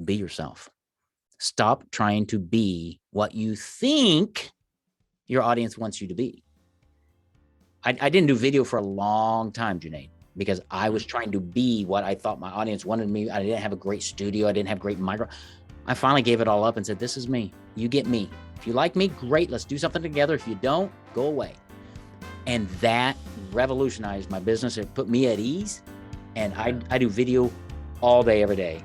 Be yourself. Stop trying to be what you think your audience wants you to be. I didn't do video for a long time, Junaid, because I was trying to be what I thought my audience wanted me. I didn't have a great studio. I didn't have great micro. I finally gave it all up and said, this is me. You get me. If you like me, great. Let's do something together. If you don't, go away. And that revolutionized my business. It put me at ease. And I do video all day, every day,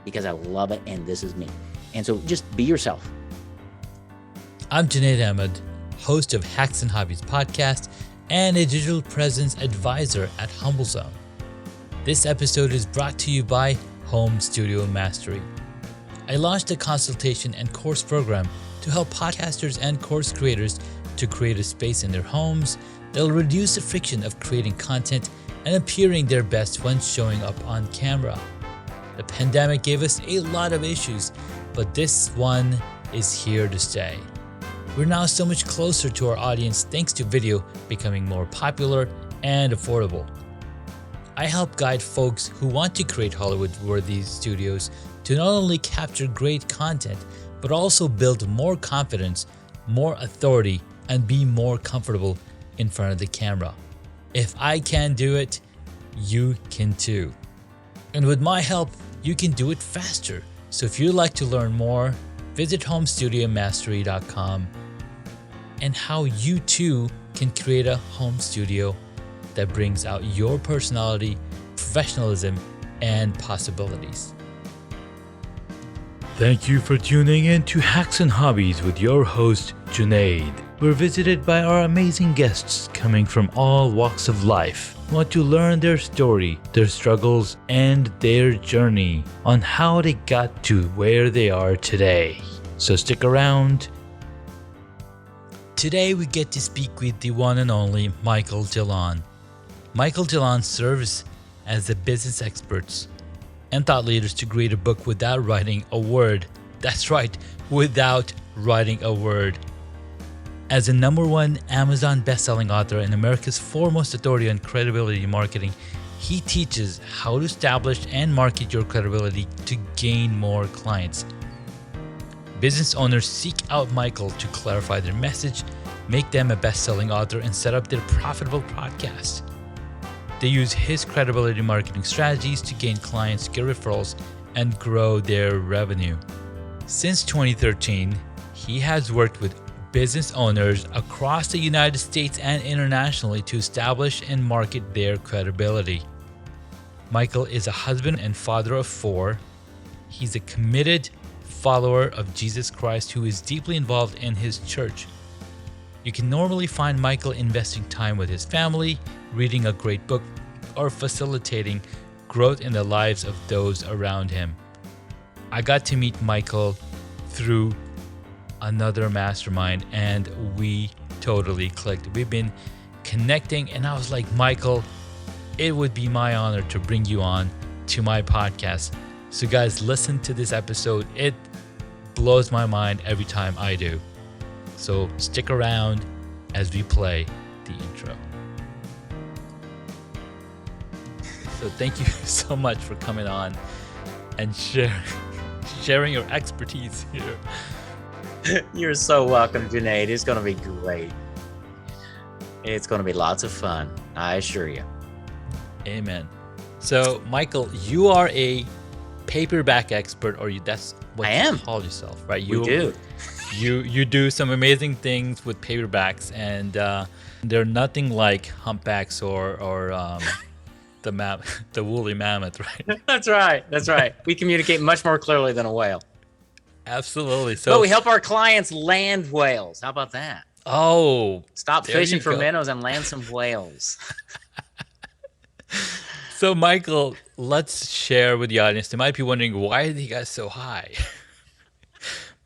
because I love it. And this is me. And so just be yourself. I'm Junaid Ahmed, host of Hacks and Hobbies podcast and a digital presence advisor at HumbleZone. This episode is brought to you by Home Studio Mastery. I launched a consultation and course program to help podcasters and course creators to create a space in their homes that'll reduce the friction of creating content and appearing their best when showing up on camera. The pandemic gave us a lot of issues, but this one is here to stay. We're now so much closer to our audience thanks to video becoming more popular and affordable. I help guide folks who want to create Hollywood-worthy studios to not only capture great content, but also build more confidence, more authority, and be more comfortable in front of the camera. If I can do it, you can too. And with my help, you can do it faster. So if you'd like to learn more, visit homestudiomastery.com and how you too can create a home studio that brings out your personality, professionalism, and possibilities. Thank you for tuning in to Hacks and Hobbies with your host, Junaid. We're visited by our amazing guests coming from all walks of life. We want to learn their story, their struggles, and their journey on how they got to where they are today. So stick around. Today we get to speak with the one and only Micheal DeLon. Micheal DeLon serves as a business expert and thought leaders to create a book without writing a word. That's right, without writing a word. As a #1 Amazon bestselling author and America's foremost authority on credibility marketing, he teaches how to establish and market your credibility to gain more clients. Business owners seek out Micheal to clarify their message, make them a best-selling author, and set up their profitable podcast. They use his credibility marketing strategies to gain clients, get referrals, and grow their revenue. Since 2013, he has worked with business owners across the United States and internationally to establish and market their credibility. Micheal is a husband and father of 4. He's a committed follower of Jesus Christ who is deeply involved in his church. You can normally find Micheal investing time with his family, reading a great book, or facilitating growth in the lives of those around him. I got to meet Micheal through another mastermind and we totally clicked. We've been connecting and I was like, Micheal, it would be my honor to bring you on to my podcast. So guys, listen to this episode. It blows my mind every time I do. So stick around as we play the intro. So thank you so much for coming on and sharing your expertise here. You're so welcome, Junaid. It's going to be great. It's going to be lots of fun. I assure you. Amen. So Micheal, you are a paperback expert, or that's what I you am. call yourself, right? We do. You do some amazing things with paperbacks, and they're nothing like humpbacks or the woolly mammoth, right? That's right. That's right. We communicate much more clearly than a whale. Absolutely. So But we help our clients land whales. How about that? Oh, Stop there fishing you for go. minnows and land some whales. So Micheal, let's share with the audience. They might be wondering, why are you guys so high?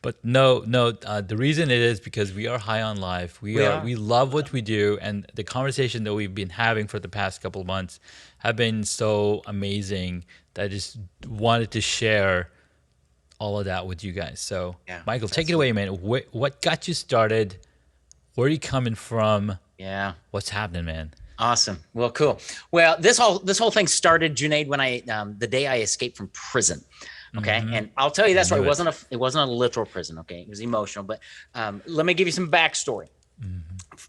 But no. The reason it is because we are high on life. We love what we do, and the conversation that we've been having for the past couple of months have been so amazing that I just wanted to share all of that with you guys. So, Yeah, Micheal, take it away, man. What got you started? Where are you coming from? Yeah. What's happening, man? Awesome. Well, cool. Well, this whole thing started, Junaid, when the day I escaped from prison. Okay. And I'll tell you that story. It wasn't a literal prison. Okay. It was emotional, but let me give you some backstory.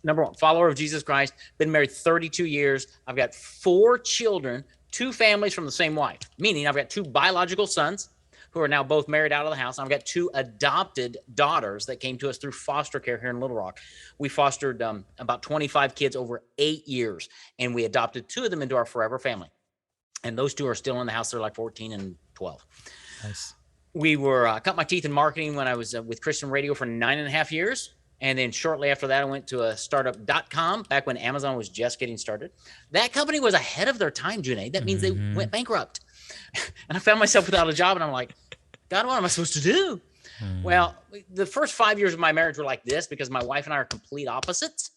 Number one, follower of Jesus Christ, been married 32 years. I've got 4 children, 2 families from the same wife, meaning I've got 2 biological sons who are now both married out of the house. I've got 2 adopted daughters that came to us through foster care here in Little Rock. We fostered about 25 kids over 8 years, and we adopted 2 of them into our forever family. And those 2 are still in the house. They're like 14 and 12. Nice. We were cut my teeth in marketing when I was with Christian Radio for 9.5 years. And then shortly after that, I went to a startup.com back when Amazon was just getting started. That company was ahead of their time, Junaid. That means they went bankrupt. And I found myself without a job, and I'm like, God, what am I supposed to do? Well, the first 5 years of my marriage were like this because my wife and I are complete opposites.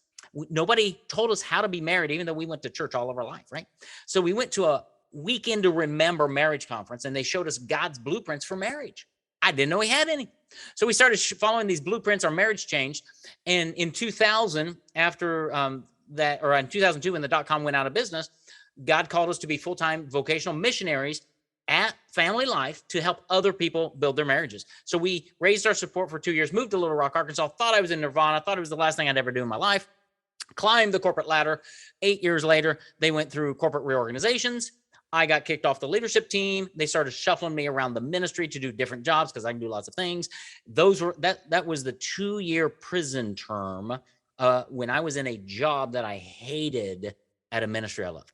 Nobody told us how to be married, even though we went to church all of our life, right? So we went to a Weekend to Remember marriage conference, and they showed us God's blueprints for marriage. I didn't know he had any. So we started following these blueprints. Our marriage changed. And in 2000, after that, or in 2002, when the .com went out of business, God called us to be full-time vocational missionaries at Family Life to help other people build their marriages. So we raised our support for 2 years, moved to Little Rock, Arkansas, thought I was in Nirvana, thought it was the last thing I'd ever do in my life, climbed the corporate ladder. 8 years later, they went through corporate reorganizations. I got kicked off the leadership team. They started shuffling me around the ministry to do different jobs because I can do lots of things. That was the 2-year prison term when I was in a job that I hated at a ministry I love.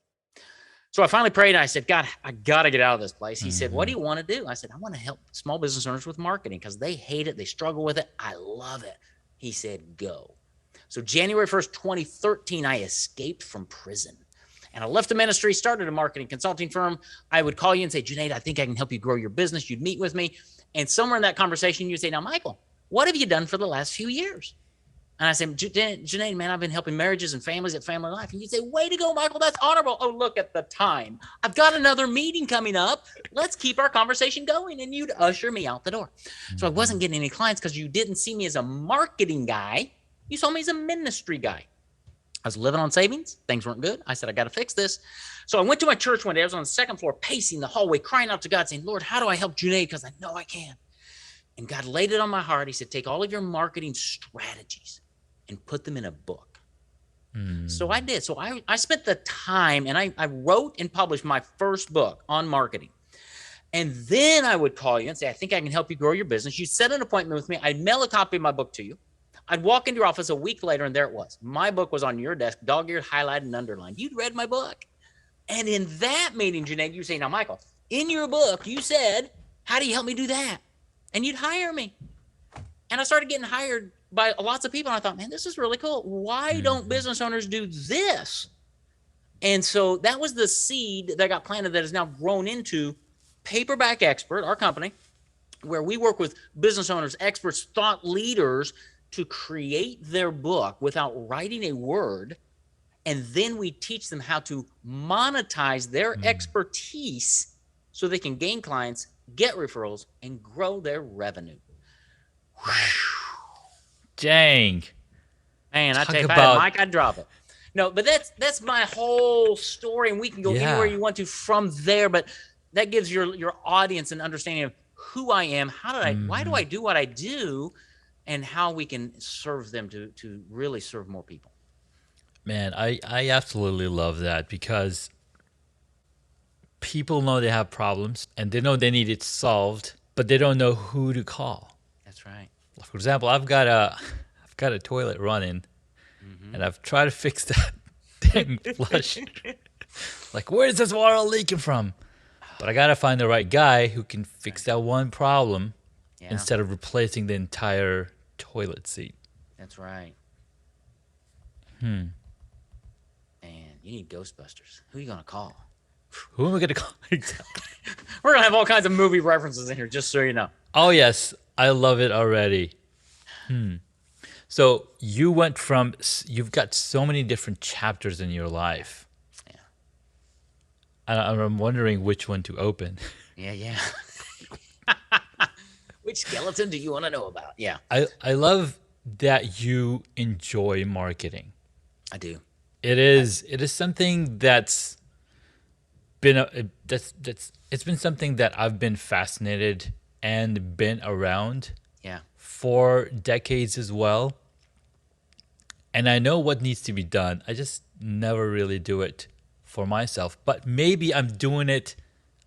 So I finally prayed. And I said, God, I got to get out of this place. He said, what do you want to do? I said, I want to help small business owners with marketing because they hate it. They struggle with it. I love it. He said, go. So January 1st, 2013, I escaped from prison. And I left the ministry, started a marketing consulting firm. I would call you and say, Junaid, I think I can help you grow your business. You'd meet with me. And somewhere in that conversation, you'd say, now, Michael, what have you done for the last few years? And I said, Junaid, man, I've been helping marriages and families at Family Life. And you'd say, way to go, Michael. That's honorable. Oh, look at the time. I've got another meeting coming up. Let's keep our conversation going. And you'd usher me out the door. So I wasn't getting any clients because you didn't see me as a marketing guy. You saw me as a ministry guy. I was living on savings. Things weren't good. I said, I got to fix this. So I went to my church one day. I was on the second floor, pacing the hallway, crying out to God, saying, Lord, how do I help Junaid? Because I know I can. And God laid it on my heart. He said, take all of your marketing strategies and put them in a book. So I did. So I spent the time, and I wrote and published my first book on marketing. And then I would call you and say, I think I can help you grow your business. You'd set an appointment with me. I'd mail a copy of my book to you. I'd walk into your office a week later, and there it was. My book was on your desk, dog-eared, highlighted, and underlined. You'd read my book. And in that meeting, Junaid, you say, now, Michael, in your book, you said, how do you help me do that? And you'd hire me. And I started getting hired by lots of people. And I thought, man, this is really cool. Why don't business owners do this? And so that was the seed that got planted that has now grown into Paperback Expert, our company, where we work with business owners, experts, thought leaders to create their book without writing a word. And then we teach them how to monetize their expertise so they can gain clients, get referrals, and grow their revenue. Dang. Man, I tell you, if I had a mic, I'd drop it. No, but that's my whole story, and we can go anywhere you want to from there. But that gives your audience an understanding of who I am, why do I do what I do, and how we can serve them to really serve more people. Man, I absolutely love that because people know they have problems and they know they need it solved, but they don't know who to call. That's right. For example, I've got a toilet running, and I've tried to fix that dang flush. Like, where is this water leaking from? But I gotta find the right guy who can fix that one problem instead of replacing the entire toilet seat. That's right. Man, you need Ghostbusters. Who are you gonna call? Who am I gonna call? Exactly. We're gonna have all kinds of movie references in here, just so you know. Oh yes, I love it already. So you've got so many different chapters in your life. Yeah. And I'm wondering which one to open. Yeah. Which skeleton do you want to know about? Yeah. I love that you enjoy marketing. I do. It is something that's been it's been something that I've been fascinated and been around Yeah. for decades as well. And I know what needs to be done. I just never really do it for myself. But maybe I'm doing it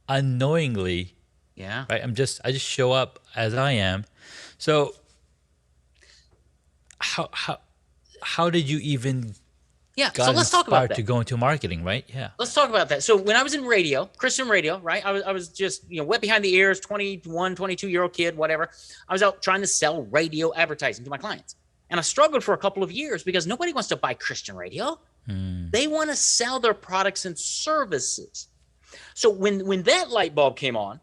unknowingly, Yeah. right? I just show up as I am. So how how how did you even Yeah. So got let's talk about inspired to that. go into marketing, right? Yeah. Let's talk about that. So when I was in radio, Christian radio, right? I was just, wet behind the ears, 21, 22-year-old kid, whatever. I was out trying to sell radio advertising to my clients. And I struggled for a couple of years because nobody wants to buy Christian radio. They want to sell their products and services. So when that light bulb came on,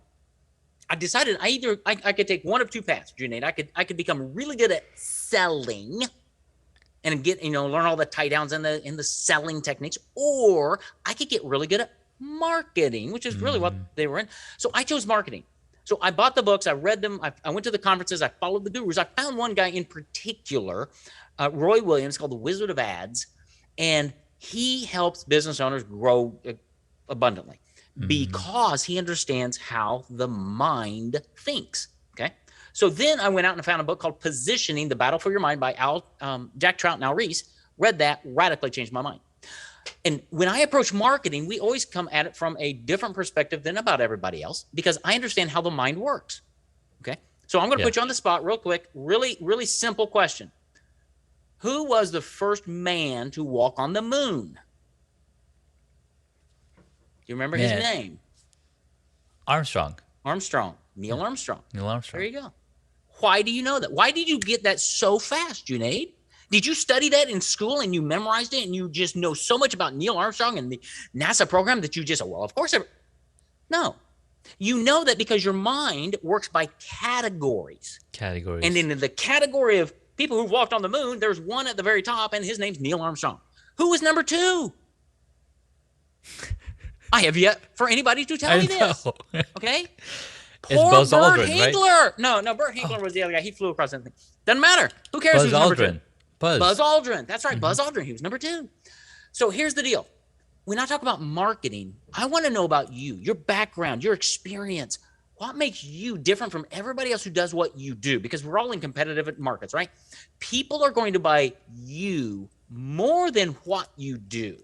I decided I could take one of two paths, Junaid. I could become really good at selling and get, learn all the tie downs and the selling techniques, or I could get really good at marketing, which is really what they were in. So I chose marketing. So I bought the books, I read them, I went to the conferences, I followed the gurus. I found one guy in particular, Roy Williams, called the Wizard of Ads, and he helps business owners grow abundantly because he understands how the mind thinks. Okay. So then I went out and found a book called Positioning: The Battle for Your Mind by Jack Trout and Al Ries. Read that, radically changed my mind. And when I approach marketing, we always come at it from a different perspective than about everybody else because I understand how the mind works. Okay. So I'm going to put you on the spot real quick. Really, really simple question. Who was the first man to walk on the moon? Do you remember his name? Armstrong. Neil Armstrong. Neil Armstrong. There you go. Why do you know that? Why did you get that so fast, Junaid? Did you study that in school and you memorized it and you just know so much about Neil Armstrong and the NASA program that you just, well, of course. No. You know that because your mind works by categories. And in the category of people who walked on the moon, there's one at the very top, and his name's Neil Armstrong. Who was number two? I have yet for anybody to tell me this. Okay? It's Buzz Aldrin, Hinkler. Right? No, Burt Hinkler was the other guy. He flew across anything. Doesn't matter. Who cares who's number two? Buzz Aldrin. That's right. Buzz Aldrin. He was number two. So here's the deal. When I talk about marketing, I want to know about you, your background, your experience. What makes you different from everybody else who does what you do? Because we're all in competitive markets, right? People are going to buy you more than what you do.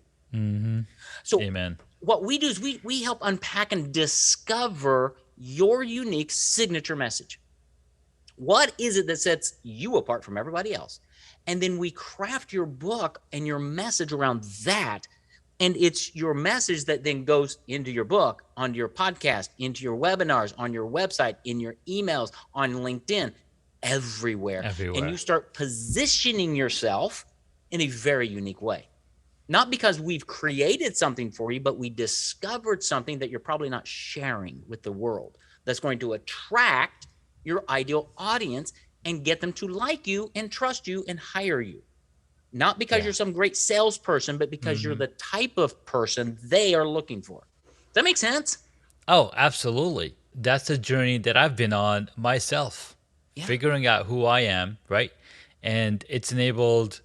So Amen. What we do is we help unpack and discover your unique signature message. What is it that sets you apart from everybody else? And then we craft your book and your message around that. And it's your message that then goes into your book, onto your podcast, into your webinars, on your website, in your emails, on LinkedIn, everywhere. And you start positioning yourself in a very unique way. Not because we've created something for you, but we discovered something that you're probably not sharing with the world that's going to attract your ideal audience and get them to like you and trust you and hire you. Not because you're some great salesperson, but because you're the type of person they are looking for. Does that make sense? Oh, absolutely. That's a journey that I've been on myself, figuring out who I am, right? And it's enabled,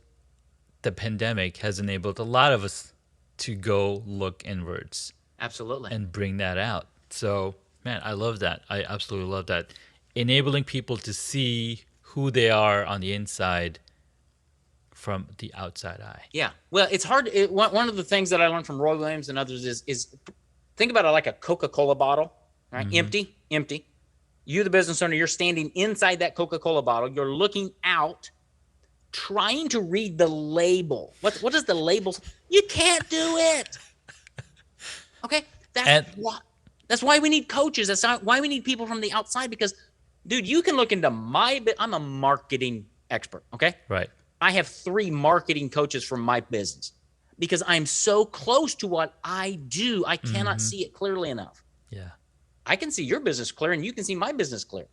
the pandemic has enabled a lot of us to go look inwards. Absolutely. And bring that out. So, man, I love that. I absolutely love that. Enabling people to see who they are on the inside from the outside eye. Yeah. Well, it's hard. One of the things that I learned from Roy Williams and others is think about it like a Coca-Cola bottle, right? Empty. You, the business owner, you're standing inside that Coca-Cola bottle. You're looking out, trying to read the label. What does the label? You can't do it. Okay. That's why we need coaches. That's why we need people from the outside, because, dude, you can look into I'm a marketing expert. Okay. Right. I have 3 marketing coaches from my business because I'm so close to what I do. I cannot see it clearly enough. Yeah. I can see your business clear and you can see my business clear.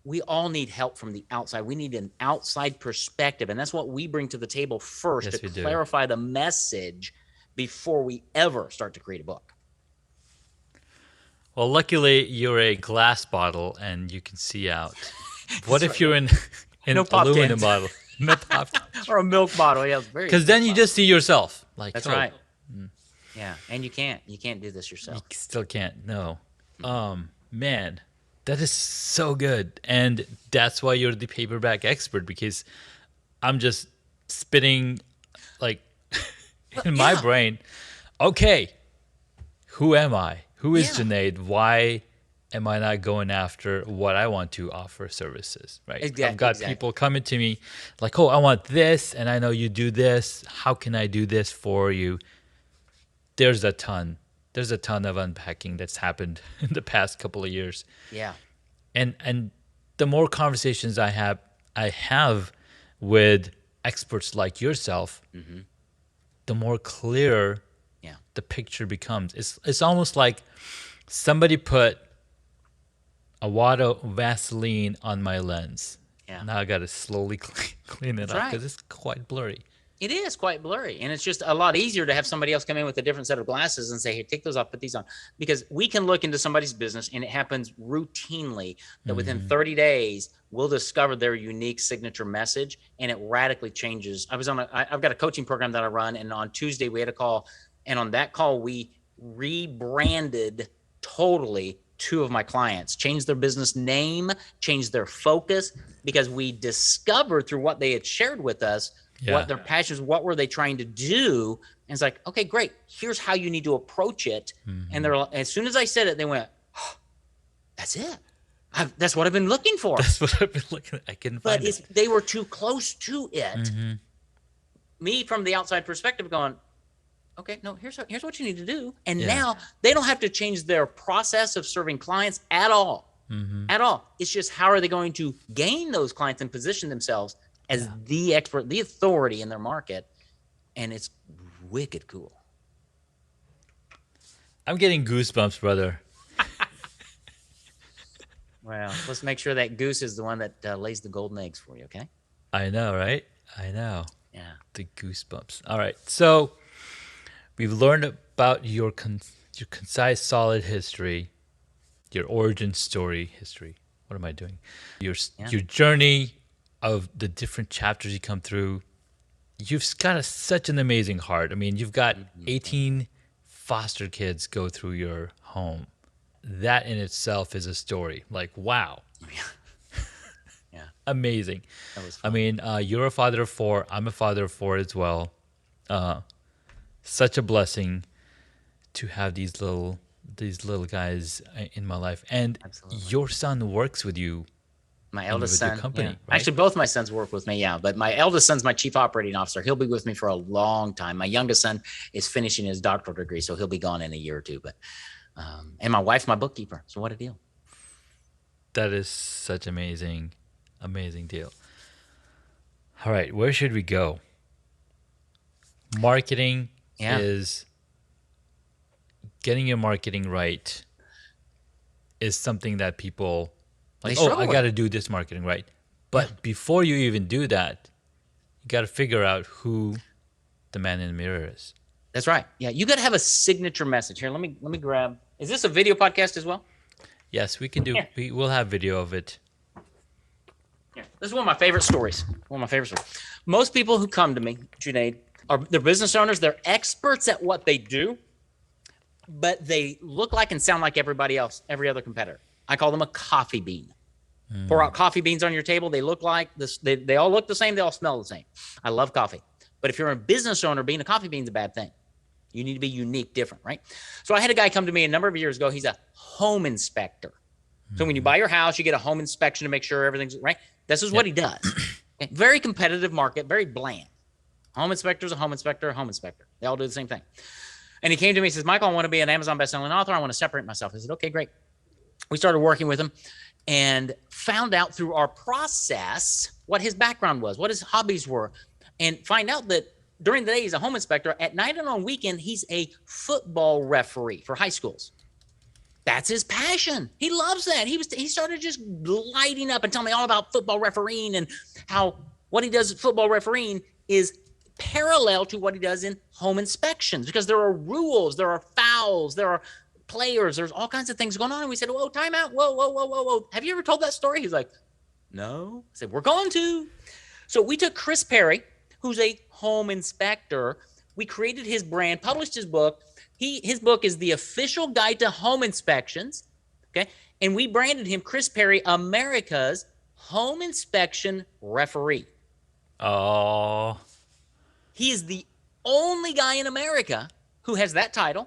We all need help from the outside. We need an outside perspective. And that's what we bring to the table first, to clarify the message before we ever start to create a book. Well, luckily you're a glass bottle and you can see out. What if you're in an aluminum bottle? Or a milk bottle, yeah. Because then you just see yourself. That's right. Yeah, and you can't do this You yourself. still can't. No. Man, that is so good, and that's why you're the paperback expert, because I'm just spitting like in my Yeah, brain. Okay, who am I? Who is yeah, Junaid? Why am I not going after what I want to offer services? Right. I've got exactly. people coming to me like, oh, I want this, and I know you do this. How can I do this for you? There's a ton. There's a ton of unpacking that's happened in the past couple of years. Yeah, And the more conversations I have with experts like yourself, the more clear yeah, the picture becomes. It's almost like somebody put a wad of Vaseline on my lens. yeah. Now I got to slowly clean it That's up right. because it's quite blurry. It is quite blurry, and it's just a lot easier to have somebody else come in with a different set of glasses and say, "Hey, take those off, put these on," because we can look into somebody's business, and it happens routinely that within Hmm. 30 days we'll discover their unique signature message, and it radically changes. I've got a coaching program that I run, and on Tuesday we had a call, and on that call we rebranded totally two of my clients, changed their business name, changed their focus, because we discovered through what they had shared with us what Yeah. their passions, what were they trying to do. And it's like, okay, great, here's how you need to approach it. And Hmm. they're, as soon as I said it, they went, oh, that's it. That's what I've been looking for. That's what I've been looking at. I couldn't But find it. they were too close to it. Hmm. Me from the outside perspective going, okay, no, here's what you need to do. And Yeah. now they don't have to change their process of serving clients at all. Hmm. At all. It's just how are they going to gain those clients and position themselves as Yeah. the expert, the authority in their market. And it's wicked cool. I'm getting goosebumps, brother. Well, let's make sure that goose is the one that lays the golden eggs for you, okay? I know, right? I know. Yeah. The goosebumps. All right. So we've learned about your concise, solid history, your origin story history. What am I doing? Yeah. Your journey of the different chapters you come through. You've got such an amazing heart. I mean, you've got 18 foster kids go through your home. That in itself is a story. Like, wow, Yeah. amazing. That was I fun. mean, you're a father of four. I'm a father of four as well. Such a blessing to have these little guys in my life. And Absolutely. your son works with you My and eldest with your son, company, yeah. right? Actually, both my sons work with me, yeah. But my eldest son's my chief operating officer. He'll be with me for a long time. My youngest son is finishing his doctoral degree, so he'll be gone in a year or two. But and my wife's my bookkeeper. So what a deal. That is such amazing deal. All right, where should we go? Marketing Yeah. is getting your marketing right is something that people They like, oh, struggle I with got it. to do this marketing right. Yeah. But before you even do that, you got to figure out who the man in the mirror is. That's right. Yeah. You got to have a signature message. Here, let me grab. Is this a video podcast as well? Yes, we can do. Yeah. We will have video of it. Yeah. This is one of my favorite stories. One of my favorite stories. Most people who come to me, Junaid, they're business owners. They're experts at what they do, but they look like and sound like everybody else, every other competitor. I call them a coffee bean. Pour out coffee beans on your table. They look like this. They all look the same. They all smell the same. I love coffee. But if you're a business owner, being a coffee bean is a bad thing. You need to be unique, different, right? So I had a guy come to me a number of years ago. He's a home inspector. So when you buy your house, you get a home inspection to make sure everything's right. This is what Yep. he does. Okay? Very competitive market, very bland. Home inspector's a home inspector, a home inspector. They all do the same thing. And he came to me and says, Michael, I want to be an Amazon bestselling author. I want to separate myself. I said, okay, great. We started working with him and found out through our process what his background was, what his hobbies were, and find out that during the day he's a home inspector. At night and on weekend, he's a football referee for high schools. That's his passion. He loves that. He started just lighting up and telling me all about football refereeing and how what he does at football refereeing is parallel to what he does in home inspections, because there are rules, there are fouls, there are players, there's all kinds of things going on. And we said, whoa, time out. Whoa. Have you ever told that story? He's like, no. I said, we're going to. So we took Chris Perry, who's a home inspector. We created his brand, published his book, His book is The Official Guide to Home Inspections. Okay. And we branded him, Chris Perry, America's home inspection referee. Oh. He is the only guy in America who has that title.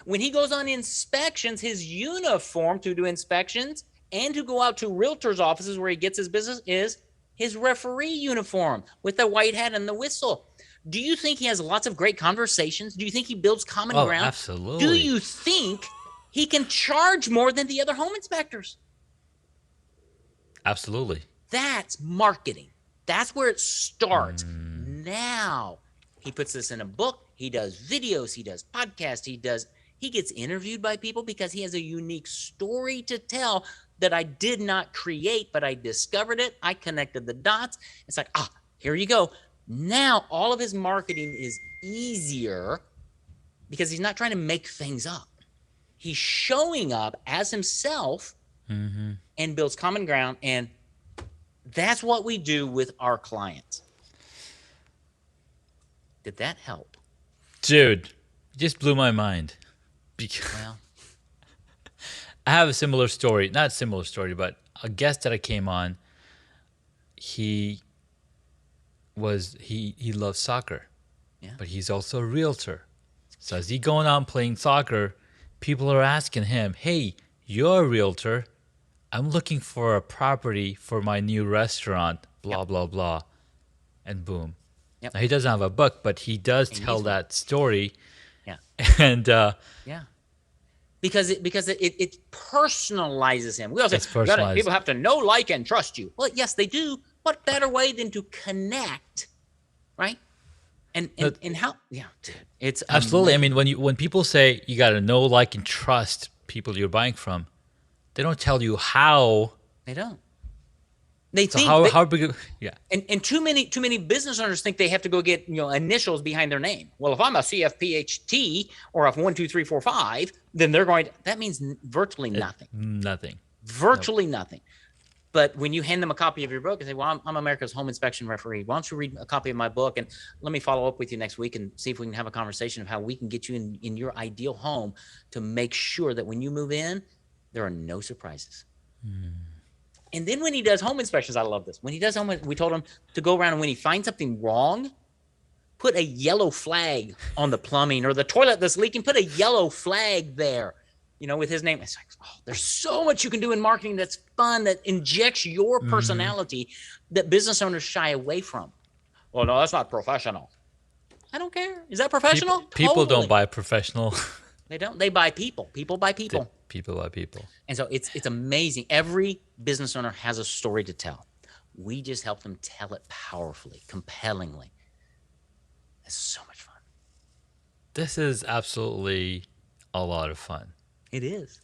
When he goes on inspections, his uniform to do inspections and to go out to realtors' offices where he gets his business is his referee uniform with the white hat and the whistle. Do you think he has lots of great conversations? Do you think he builds common ground? Absolutely. Do you think he can charge more than the other home inspectors? Absolutely. That's marketing. That's where it starts. Now he puts this in a book. He does videos. He does podcasts. He gets interviewed by people because he has a unique story to tell that I did not create, but I discovered it. I connected the dots. It's like, here you go. Now all of his marketing is easier because he's not trying to make things up. He's showing up as himself and builds common ground. And that's what we do with our clients. Did that help? Dude, just blew my mind. Well, I have a similar story. Not similar story, but a guest that I came on, he loves soccer. Yeah. But he's also a realtor. So as he going out and playing soccer, people are asking him, "Hey, you're a realtor. I'm looking for a property for my new restaurant, blah, blah, blah." And boom. Yep. Now, he doesn't have a book, but he does tell that story. Yeah. And yeah. Because it personalizes him. We also It's personalized. people have to know, like, and trust you. Well, yes, they do. What better way than to connect, right? And how? Yeah, dude, it's absolutely. amazing. I mean, when people say you got to know, like, and trust people you're buying from, they don't tell you how. They don't. They So think how big? Yeah. And too many business owners think they have to go get initials behind their name. Well, if I'm a CFPHT or if 1 2 3 4 5, then they're going. That means virtually nothing. Nothing. Virtually nothing. But when you hand them a copy of your book and say, "Well, I'm America's home inspection referee. Why don't you read a copy of my book and let me follow up with you next week and see if we can have a conversation of how we can get you in your ideal home to make sure that when you move in, there are no surprises." And then when he does home inspections, I love this. When he does we told him to go around and when he finds something wrong, put a yellow flag on the plumbing or the toilet that's leaking, put a yellow flag there, with his name. It's like, there's so much you can do in marketing that's fun, that injects your personality that business owners shy away from. Well, no, that's not professional. I don't care. Is that professional? People Totally. don't buy professional. They don't. They buy people. People buy people. People buy people. And so it's amazing. Every business owner has a story to tell. We just help them tell it powerfully, compellingly. It's so much fun. This is absolutely a lot of fun. It is.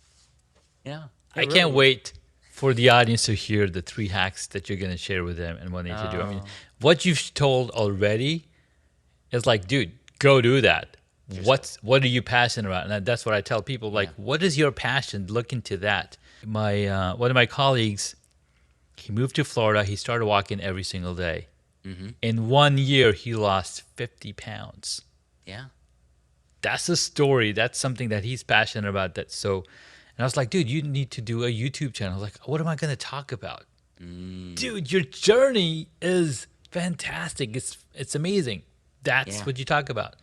Yeah. I can't wait for the audience to hear the 3 hacks that you're going to share with them and what they need to do. I mean, what you've told already is like, dude, go do that. What are you passionate about? And that's what I tell people. Like, what is your passion? Look into that. My one of my colleagues, he moved to Florida. He started walking every single day. In 1 year, he lost 50 pounds. Yeah. That's a story. That's something that he's passionate about. And I was like, dude, you need to do a YouTube channel. I was like, what am I going to talk about? Dude, your journey is fantastic. It's amazing. That's what you talk about.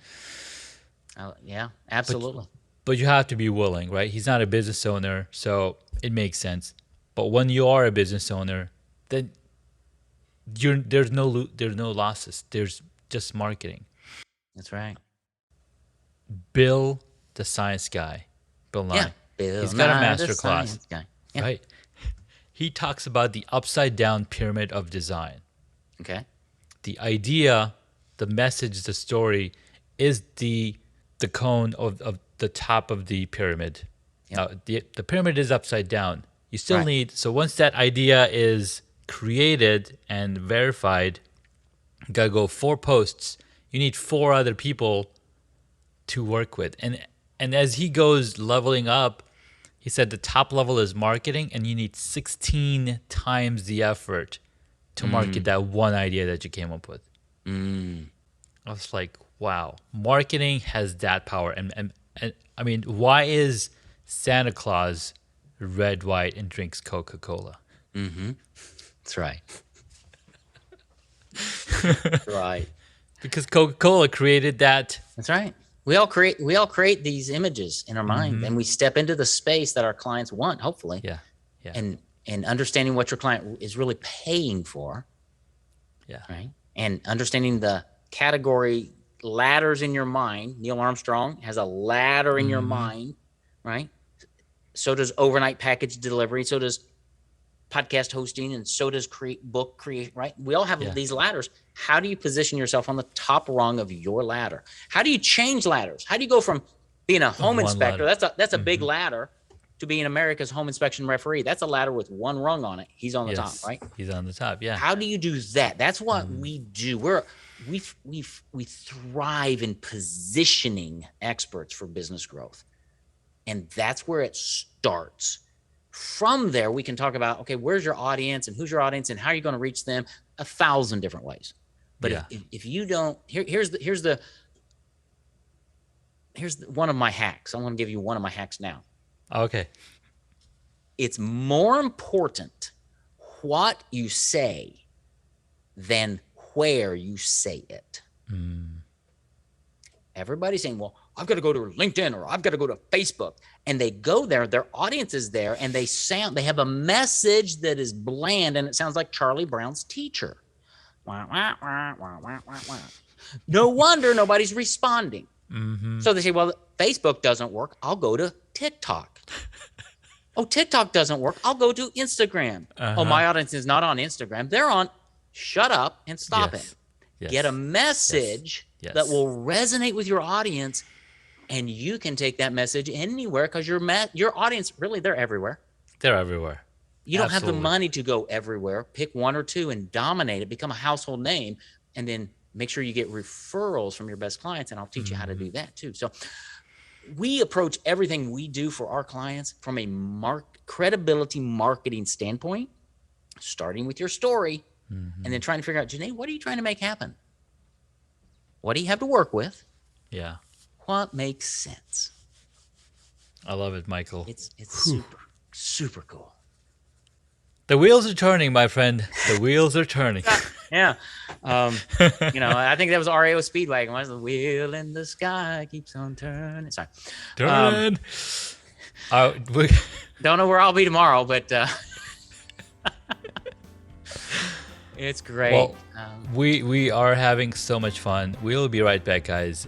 Yeah, absolutely. But you have to be willing, right? He's not a business owner, so it makes sense. But when you are a business owner, then there's no losses. There's just marketing. That's right. Bill, the science guy, Bill Nye. Yeah. Bill He's got a Nye, master the class, science guy. Yeah. right? He talks about the upside down pyramid of design. Okay. The idea, the message, the story is the cone of the top of the pyramid. Yep. The pyramid is upside down. You still need, so once that idea is created and verified, you gotta go 4 posts. You need 4 other people to work with. And as he goes leveling up, he said the top level is marketing and you need 16 times the effort to market that one idea that you came up with. I was like, wow, marketing has that power. And And I mean, why is Santa Claus red, white, and drinks Coca-Cola? That's right. That's right. Because Coca-Cola created that. That's right. We all create these images in our mind, and we step into the space that our clients want, hopefully. Yeah. Yeah. And understanding what your client is really paying for, Yeah. right? And understanding the category ladders in your mind. Neil Armstrong has a ladder in your mind, right? So does overnight package delivery. So does podcast hosting, and so does book create, right? We all have these ladders. How do you position yourself on the top rung of your ladder? How do you change ladders? How do you go from being a home inspector? Ladder. That's a big ladder, to being America's home inspection referee. That's a ladder with one rung on it. He's on the top, right? He's on the top. Yeah. How do you do that? That's what we do. We thrive in positioning experts for business growth, and that's where it starts. From there, we can talk about, okay, where's your audience and who's your audience and how are you going to reach them? 1,000 different ways. But if you don't, here's one of my hacks. I'm going to give you one of my hacks now. Okay. It's more important what you say than where you say it. Everybody's saying, well, I've got to go to LinkedIn or I've got to go to Facebook. And they go there, their audience is there, and they have a message that is bland, and it sounds like Charlie Brown's teacher. Wah, wah, wah, wah, wah, wah, wah. No wonder nobody's responding. So they say, well, Facebook doesn't work. I'll go to TikTok. Oh, TikTok doesn't work. I'll go to Instagram. Oh, my audience is not on Instagram. They're on. Shut up and stop it. Yes. Get a message that will resonate with your audience, and you can take that message anywhere, because your audience, really, they're everywhere. They're everywhere. You don't have the money to go everywhere. Pick one or two and dominate it, become a household name, and then make sure you get referrals from your best clients, and I'll teach you how to do that too. So we approach everything we do for our clients from a credibility marketing standpoint, starting with your story, and then trying to figure out, Janae, what are you trying to make happen? What do you have to work with? Yeah. What makes sense? I love it, Michael. It's super, super cool. The wheels are turning, my friend. The wheels are turning. Yeah. I think that was RAO Speedwagon. What's the wheel in the sky keeps on turning? Sorry. Turn. Don't know where I'll be tomorrow, but it's great. Well, we are having so much fun. We'll be right back, guys.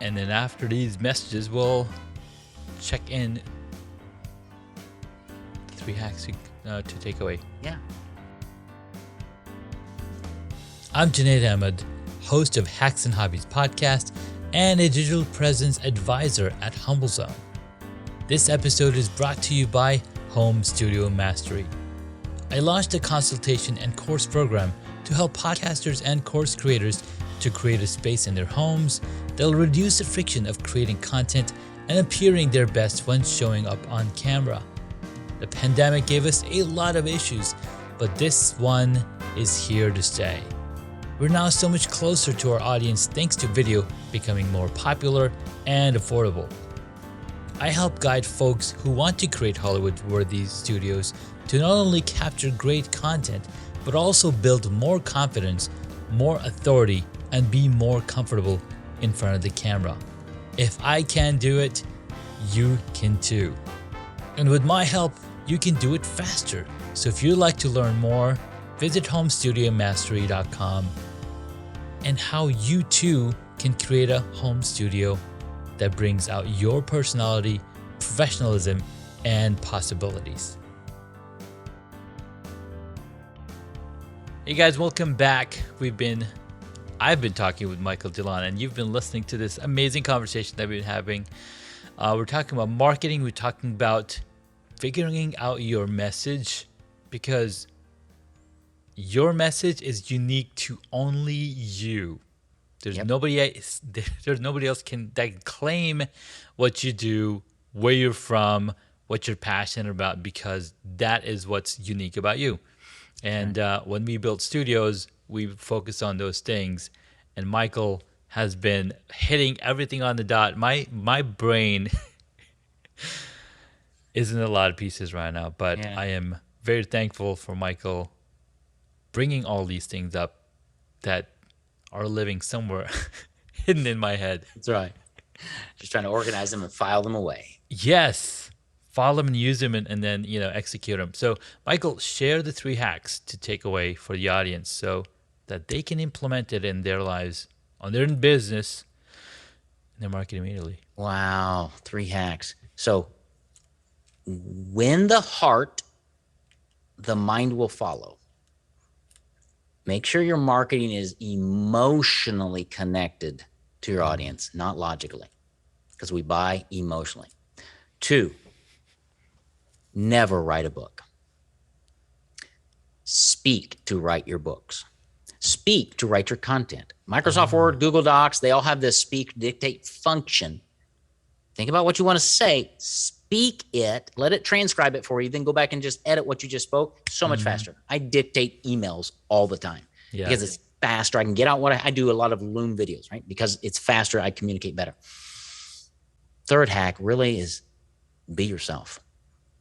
And then after these messages, we'll check in 3 hacks to take away. Yeah. I'm Junaid Ahmed, host of Hacks and Hobbies podcast and a digital presence advisor at HumbleZone. This episode is brought to you by Home Studio Mastery. I launched a consultation and course program to help podcasters and course creators to create a space in their homes that'll reduce the friction of creating content and appearing their best when showing up on camera. The pandemic gave us a lot of issues, but this one is here to stay. We're now so much closer to our audience thanks to video becoming more popular and affordable. I help guide folks who want to create Hollywood-worthy studios to not only capture great content, but also build more confidence, more authority, and be more comfortable in front of the camera. If I can do it, you can too. And with my help, you can do it faster. So if you'd like to learn more, visit homestudiomastery.com and how you too can create a home studio that brings out your personality, professionalism, and possibilities. Hey guys, welcome back. I've been talking with Micheal DeLon, and you've been listening to this amazing conversation that we've been having. We're talking about marketing. We're talking about figuring out your message, because your message is unique to only you. There's nobody else. There's nobody else that can claim what you do, where you're from, what you're passionate about, because that is what's unique about you. And when we build studios, we focus on those things. And Micheal has been hitting everything on the dot. My brain is in a lot of pieces right now, but Yeah. I am very thankful for Michael bringing all these things up that are living somewhere hidden in my head. That's right. Just trying to organize them and file them away. Yes. Follow them and use them and then, execute them. So, Michael, share the 3 hacks to take away for the audience so that they can implement it in their lives, on their business, and their market immediately. Wow. 3 hacks. So win the heart, the mind will follow. Make sure your marketing is emotionally connected to your audience, not logically, because we buy emotionally. 2, never write a book. Speak to write your books. Speak to write your content. Microsoft Word, Google Docs, they all have this speak, dictate function. Think about what you want to say, speak it, let it transcribe it for you, then go back and just edit what you just spoke. So much faster. I dictate emails all the time because it's faster. I can get out what I do a lot of Loom videos, right? Because it's faster. I communicate better. 3rd hack really is be yourself.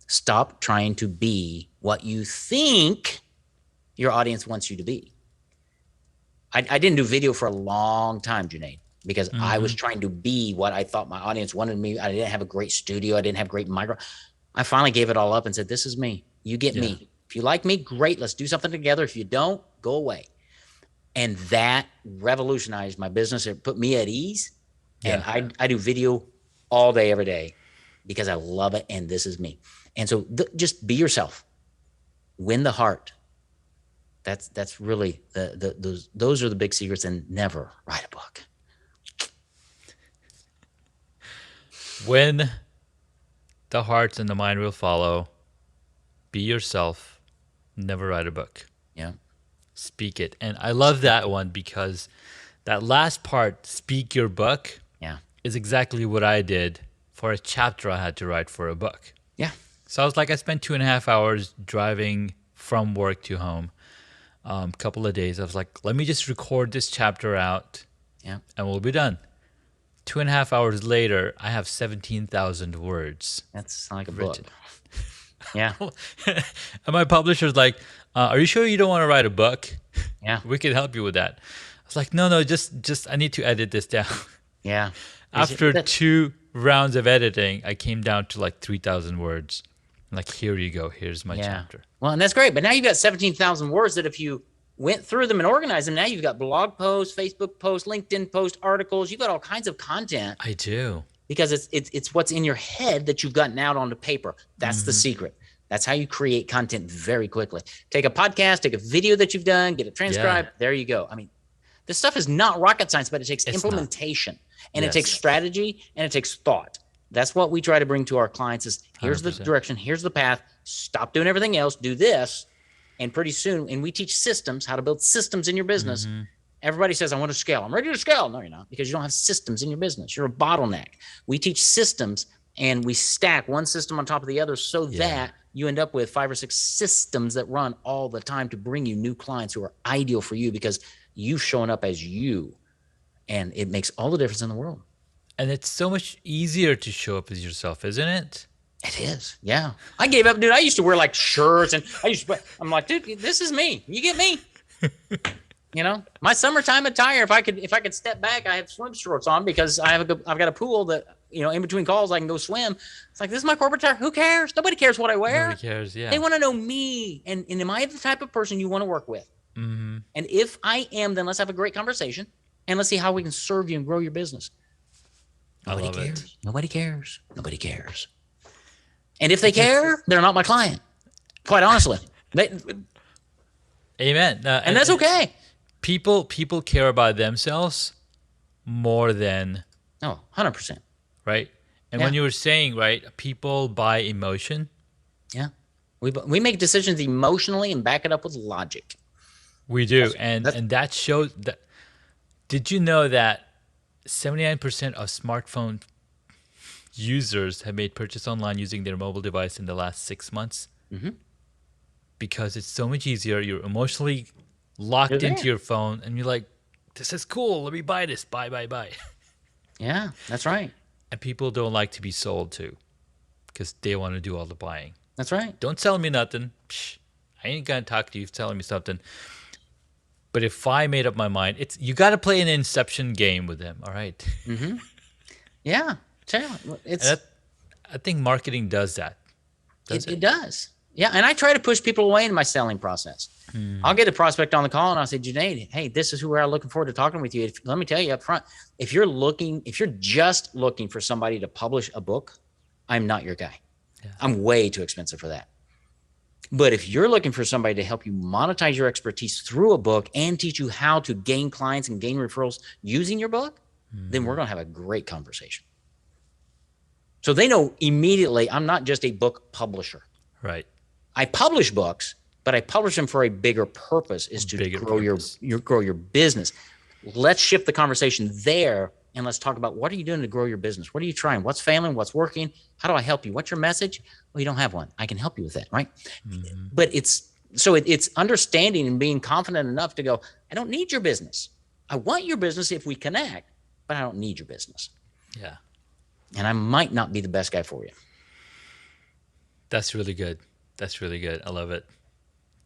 Stop trying to be what you think your audience wants you to be. I didn't do video for a long time, Junaid, because I was trying to be what I thought my audience wanted me. I didn't have a great studio. I didn't have great micro. I finally gave it all up and said, this is me. You get me. If you like me, great. Let's do something together. If you don't, go away. And that revolutionized my business. It put me at ease. And I do video all day, every day because I love it. And this is me. And so just be yourself. Win the heart. That's really those are the big secrets. And never write a book. When the heart and the mind will follow, be yourself, never write a book. Yeah. Speak it. And I love that one because that last part, speak your book, is exactly what I did for a chapter I had to write for a book. Yeah. So I spent 2.5 hours driving from work to home. Couple of days. I was like, let me just record this chapter out. Yeah. And we'll be done. 2.5 hours later, I have 17,000 words. That's like a written. book. Yeah. And my publisher's like, are you sure you don't want to write a book? Yeah. We can help you with that. I was like, no, just I need to edit this down. Yeah. After 2 rounds of editing, I came down to like 3,000 words. I'm like, here you go. Here's my chapter. Well, and that's great. But now you've got 17,000 words that if you went through them and organized them, now you've got blog posts, Facebook posts, LinkedIn posts, articles. You've got all kinds of content. I do. Because it's what's in your head that you've gotten out onto paper. That's the secret. That's how you create content very quickly. Take a podcast, take a video that you've done, get it transcribed. There you go. I mean, this stuff is not rocket science, but it takes implementation. And it takes strategy and it takes thought. That's what we try to bring to our clients is here's 100%. The direction, here's the path. Stop doing everything else, do this. And pretty soon, and we teach systems, how to build systems in your business. Everybody says, I want to scale. I'm ready to scale. No, you're not, because you don't have systems in your business. You're a bottleneck. We teach systems and we stack one system on top of the other so that you end up with 5 or 6 systems that run all the time to bring you new clients who are ideal for you because you've shown up as you. And it makes all the difference in the world. And it's so much easier to show up as yourself, isn't it? It is. Yeah. I gave up, dude. I used to wear like shirts and I'm like, dude, this is me. You get me. You know, my summertime attire, if I could step back, I have swim shorts on because I've got a pool that, you know, in between calls I can go swim. It's like, this is my corporate attire. Who cares? Nobody cares what I wear. Nobody cares. Yeah. They want to know me. And am I the type of person you want to work with? And if I am, then let's have a great conversation and let's see how we can serve you and grow your business. Nobody cares. Nobody cares. Nobody cares. And if they care, they're not my client. Quite honestly. Amen. And that's okay. People care about themselves more than 100%. Right? And when you were saying, right, people buy emotion. Yeah. We make decisions emotionally and back it up with logic. We do. And that shows that. Did you know that 79% of smartphone users have made purchase online using their mobile device in the last 6 months? Because it's so much easier. You're emotionally locked into your phone and you're like, this is cool. Let me buy this. Buy. Yeah, that's right. And people don't like to be sold to because they want to do all the buying. That's right. Don't sell me nothing. Psh, I ain't gonna talk to you telling me something. But if I made up my mind, it's you got to play an inception game with them. All right. Yeah. It's I think marketing does that. it does. Yeah, and I try to push people away in my selling process. I'll get a prospect on the call and I'll say, Junaid, hey, this is who we're looking forward to talking with you. Let me tell you up front, if you're just looking for somebody to publish a book, I'm not your guy. Yeah. I'm way too expensive for that. But if you're looking for somebody to help you monetize your expertise through a book and teach you how to gain clients and gain referrals using your book, then we're going to have a great conversation. So they know immediately I'm not just a book publisher. Right. I publish books, but I publish them for a bigger purpose, is to grow your business. Let's shift the conversation there and let's talk about what are you doing to grow your business? What are you trying? What's failing? What's working? How do I help you? What's your message? Well, you don't have one. I can help you with that, right? But it's understanding and being confident enough to go, I don't need your business. I want your business if we connect, but I don't need your business. Yeah. And I might not be the best guy for you. That's really good. I love it.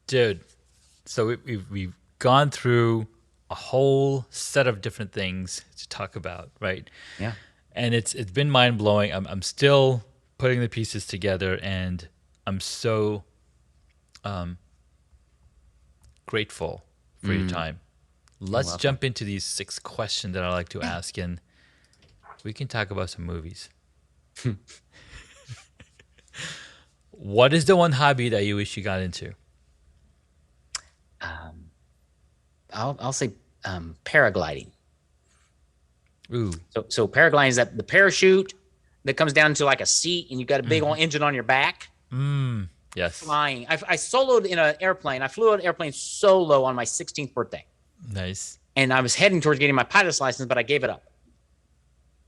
Dude, so we've gone through a whole set of different things to talk about, right? Yeah. And it's been mind-blowing. I'm still putting the pieces together, and I'm so grateful for your time. Let's jump into these 6 questions that I like to ask, and we can talk about some movies. What is the one hobby that you wish you got into? I'll say paragliding. Ooh. So paragliding is that the parachute that comes down to like a seat and you've got a big old engine on your back. Yes. Flying. I soloed in an airplane. I flew an airplane solo on my 16th birthday. Nice. And I was heading towards getting my pilot's license, but I gave it up.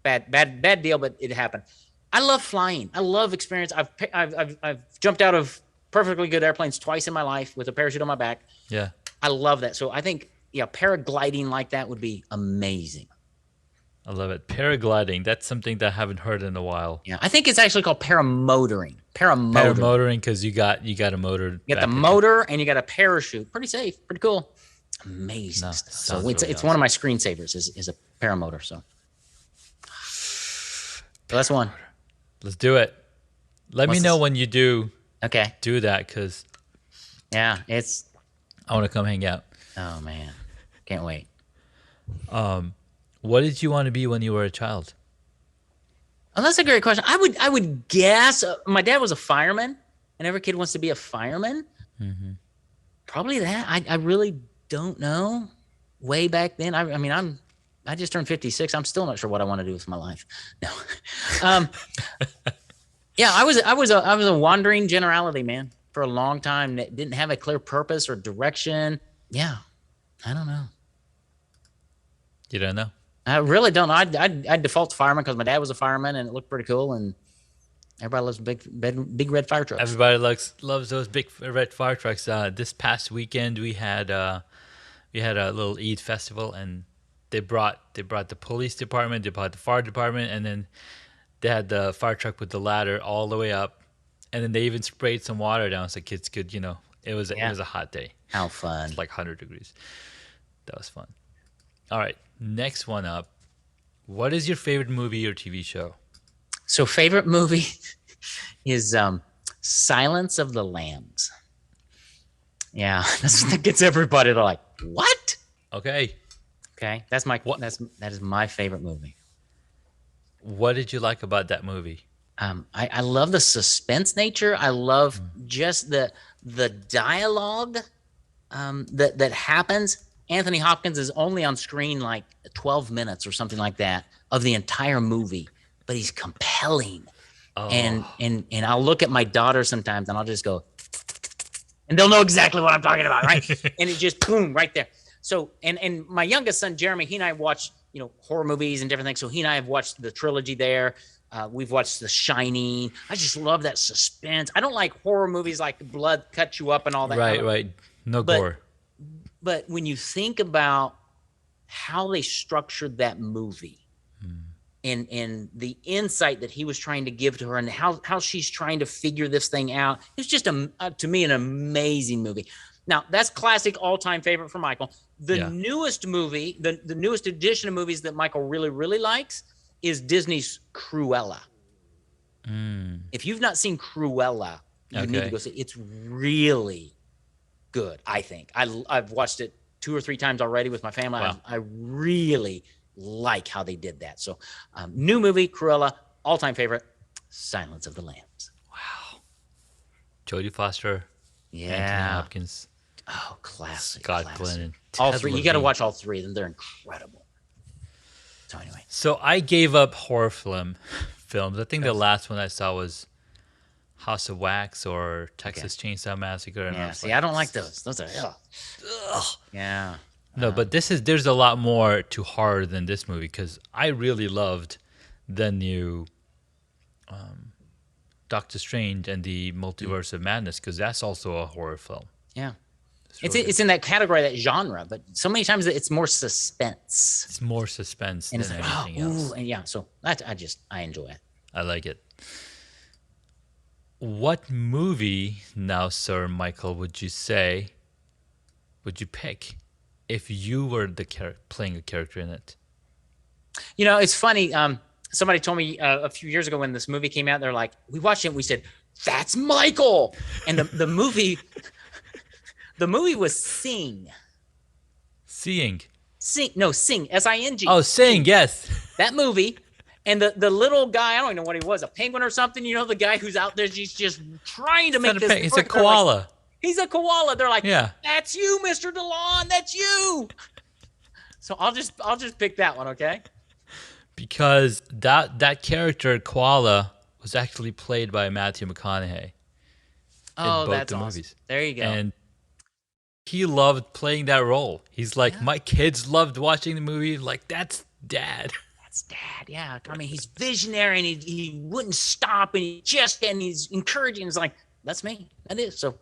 Bad deal, but it happened. I love flying. I love experience. I've jumped out of perfectly good airplanes twice in my life with a parachute on my back. Yeah. I love that. So I think, paragliding like that would be amazing. I love it. Paragliding. That's something that I haven't heard in a while. Yeah. I think it's actually called paramotoring. Paramotoring because you got a motor. You got the motor and you got a parachute. Pretty safe. Pretty cool. Amazing stuff. So it's awesome. One of my screensavers is a paramotor. So that's one. Let's do it. Let me know when you do. Okay. Do that because. Yeah, I want to come hang out. Oh man, can't wait. What did you want to be when you were a child? Oh, that's a great question. I would guess my dad was a fireman, and every kid wants to be a fireman. Probably that. I really don't know. Way back then, I just turned 56. I'm still not sure what I want to do with my life. No. Yeah, I was a wandering generality, man, for a long time that didn't have a clear purpose or direction. Yeah, I don't know. You don't know? I really don't know. I'd default to fireman because my dad was a fireman and it looked pretty cool, and everybody loves big red fire trucks. Everybody loves those big red fire trucks. This past weekend we had a little Eid festival, and they brought the police department, they brought the fire department, and then they had the fire truck with the ladder all the way up, and then they even sprayed some water down so kids could, it was a hot day. How fun! It's like 100 degrees. That was fun. All right, next one up. What is your favorite movie or TV show? So favorite movie is Silence of the Lambs. Yeah, that gets everybody to like, what? Okay. That is my favorite movie. What did you like about that movie? I love the suspense nature. I love just the dialogue that happens. Anthony Hopkins is only on screen like 12 minutes or something like that of the entire movie, but he's compelling. Oh. And I'll look at my daughter sometimes and I'll just go, and they'll know exactly what I'm talking about, right? And it just boom right there. So and my youngest son Jeremy, he and I watch horror movies and different things. So he and I have watched the trilogy there. We've watched The Shining. I just love that suspense. I don't like horror movies like blood cut you up and all that. Right. No gore. But when you think about how they structured that movie and the insight that he was trying to give to her and how she's trying to figure this thing out. It's just to me an amazing movie. Now that's classic all-time favorite for Michael. The newest movie, the newest edition of movies that Michael really, really likes is Disney's Cruella. If you've not seen Cruella, you need to go see it. It's really good, I think. I've watched it 2 or 3 times already with my family. Wow. I really like how they did that. So new movie, Cruella, all-time favorite, Silence of the Lambs. Wow. Jodie Foster, Anthony Hopkins. Oh, classic. Scott classic. Glennon. All 3. You got to watch all 3 of them. They're incredible. So anyway. So I gave up horror films. I think the last one I saw was House of Wax or Texas Chainsaw Massacre. And I don't like those. Those are yeah. No, but there's a lot more to horror than this movie because I really loved the new Doctor Strange and the Multiverse of Madness because that's also a horror film. Yeah. It's in that category, that genre, but so many times it's more suspense. It's more suspense and than anything else. And so I enjoy it. I like it. What movie now, Sir Michael, would you pick if you were playing a character in it? It's funny. Somebody told me a few years ago when this movie came out, they're like, we watched it and we said, that's Michael. And the movie... The movie was Sing. Sing. Sing. S-I-N-G. Oh, Sing, yes. That movie. And the little guy, I don't even know what he was, a penguin or something. The guy who's out there just trying to make this. He's a koala. Like, he's a koala. They're like, yeah, that's you, Mr. DeLon. That's you. So I'll just pick that one, okay? Because that character, Koala, was actually played by Matthew McConaughey. Oh, in both that's the awesome. Movies. There you go. And he loved playing that role. He's like, my kids loved watching the movie. Like, that's Dad. That's Dad, yeah. I mean, he's visionary, and he wouldn't stop, and he's encouraging. It's like, that's me. That is. So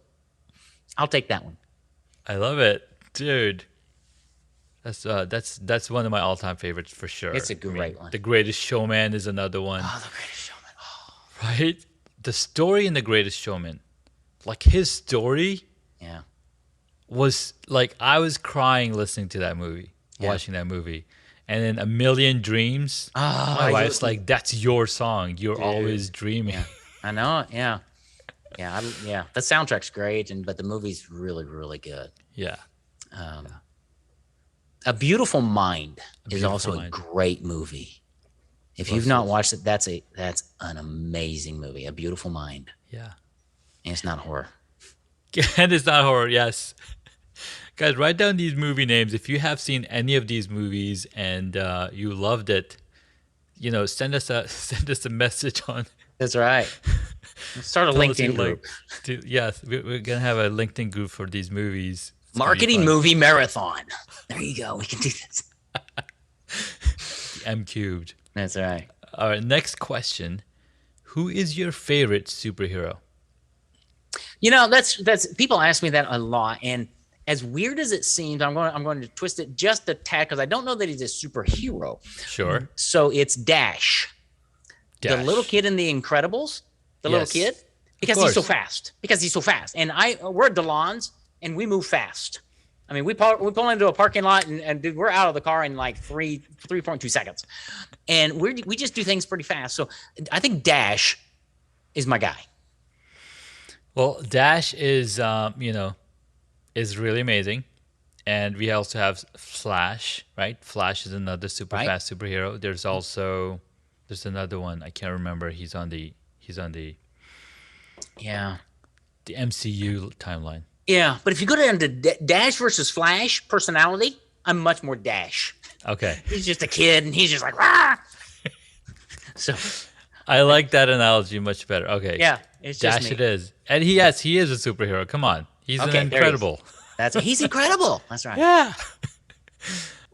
I'll take that one. I love it, dude. That's one of my all-time favorites for sure. It's a great one. The Greatest Showman is another one. Oh, The Greatest Showman. Oh. Right? The story in The Greatest Showman, like his story, was like I was crying listening to that movie, watching that movie. And then A Million Dreams, my wife's like, that's your song. You're always dreaming. Yeah. I know it. Yeah. Yeah. The soundtrack's great, but the movie's really, really good. Yeah. A Beautiful Mind is also a great movie. If you've not watched it, that's an amazing movie. A Beautiful Mind. Yeah. And it's not horror. And it's not horror, yes. Guys, write down these movie names. If you have seen any of these movies and you loved it, send us a message on. That's right. Let's start a LinkedIn group. Yes, we're gonna have a LinkedIn group for these movies. It's Marketing movie marathon. There you go. We can do this. M cubed. That's right. All right. Next question: who is your favorite superhero? That's people ask me that a lot, and as weird as it seems, I'm going to twist it just a tad because I don't know that he's a superhero. Sure. So it's Dash. The little kid in The Incredibles. The little kid, because he's so fast. And we're DeLons, and we move fast. I mean, we pull into a parking lot, and dude, we're out of the car in like 3.2 seconds, and we just do things pretty fast. So I think Dash is my guy. Well, Dash is is really amazing. And we also have Flash, right? Flash is another super fast superhero. There's another one. I can't remember. He's on the the MCU timeline. Yeah, but if you go down to Dash versus Flash personality, I'm much more Dash. Okay. He's just a kid, and he's just like, rah! So I like that analogy much better. Okay. Yeah, it's just Dash me. it is. And he is a superhero. Come on. He's an incredible. He's incredible. That's right. Yeah.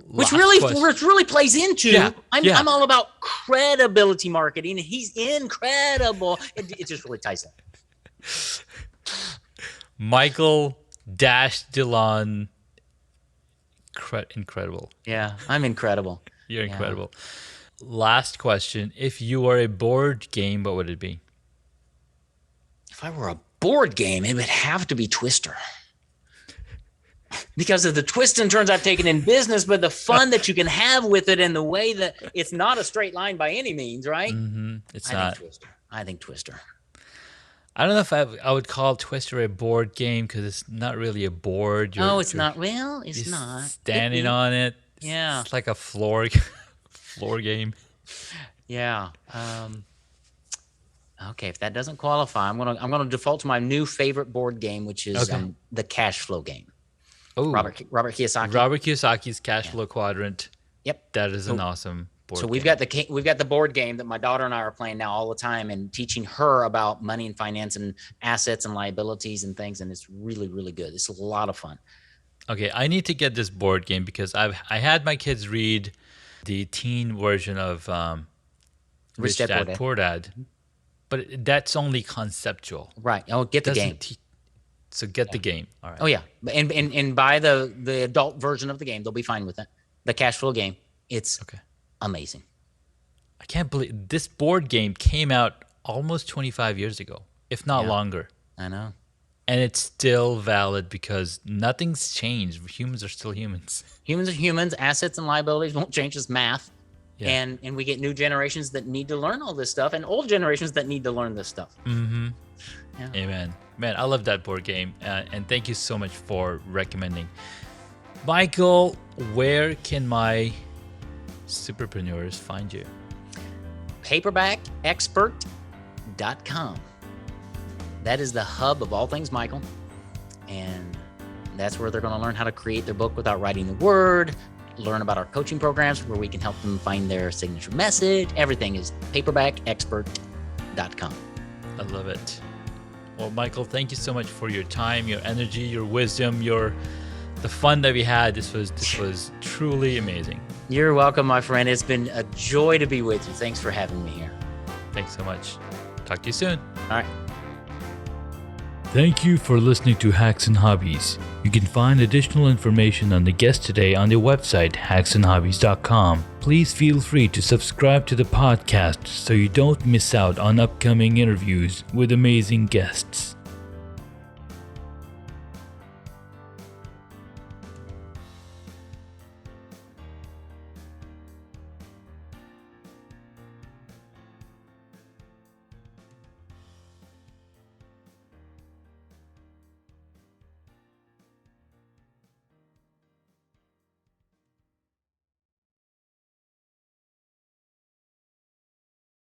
Which really plays into I'm all about credibility marketing, and he's incredible. It just really ties in. Micheal DeLon Incredible. Yeah, I'm incredible. You're Yeah. incredible. Last question. If you were a board game, what would it be? If I were a board game, it would have to be Twister. Because of the twists and turns I've taken in business, but the fun that you can have with it and the way that it's not a straight line by any means, right? It's I not. think Twister. I think Twister. I don't know if I would call Twister a board game because it's not really a board. It's not. Well, it's you're not. standing on it. Yeah. It's like a floor game. Yeah. Okay, if that doesn't qualify, I'm gonna default to my new favorite board game, which is the cash flow game. Oh, Robert Kiyosaki. Robert Kiyosaki's Cash Flow Quadrant. Yep. That is an awesome board. So game. we've got the board game that my daughter and I are playing now all the time, and teaching her about money and finance and assets and liabilities and things, and it's really, really good. It's a lot of fun. Okay, I need to get this board game because I had my kids read the teen version of Rich Dad Poor Dad, but that's only conceptual. Right. Oh, get the game. So get the game. All right. Oh yeah, and buy the adult version of the game. They'll be fine with it. The cash flow game. It's amazing. I can't believe this board game came out almost 25 years ago, if not longer. I know. And it's still valid because nothing's changed. Humans are still humans. Humans are humans. Assets and liabilities won't change. It's math. Yeah. And we get new generations that need to learn all this stuff, and old generations that need to learn this stuff. Mm-hmm. Yeah. Amen. Man, I love that board game. And thank you so much for recommending. Michael, where can my superpreneurs find you? Paperbackexpert.com. That is the hub of all things Michael. And that's where they're going to learn how to create their book without writing the word, learn about our coaching programs where we can help them find their signature message. Everything is paperbackexpert.com. I love it. Well, Michael, thank you so much for your time, your energy, your wisdom, the fun that we had. This was truly amazing. You're welcome, my friend. It's been a joy to be with you. Thanks for having me here. Thanks so much. Talk to you soon. All right. Thank you for listening to Hacks and Hobbies. You can find additional information on the guest today on their website, hacksandhobbies.com. Please feel free to subscribe to the podcast so you don't miss out on upcoming interviews with amazing guests.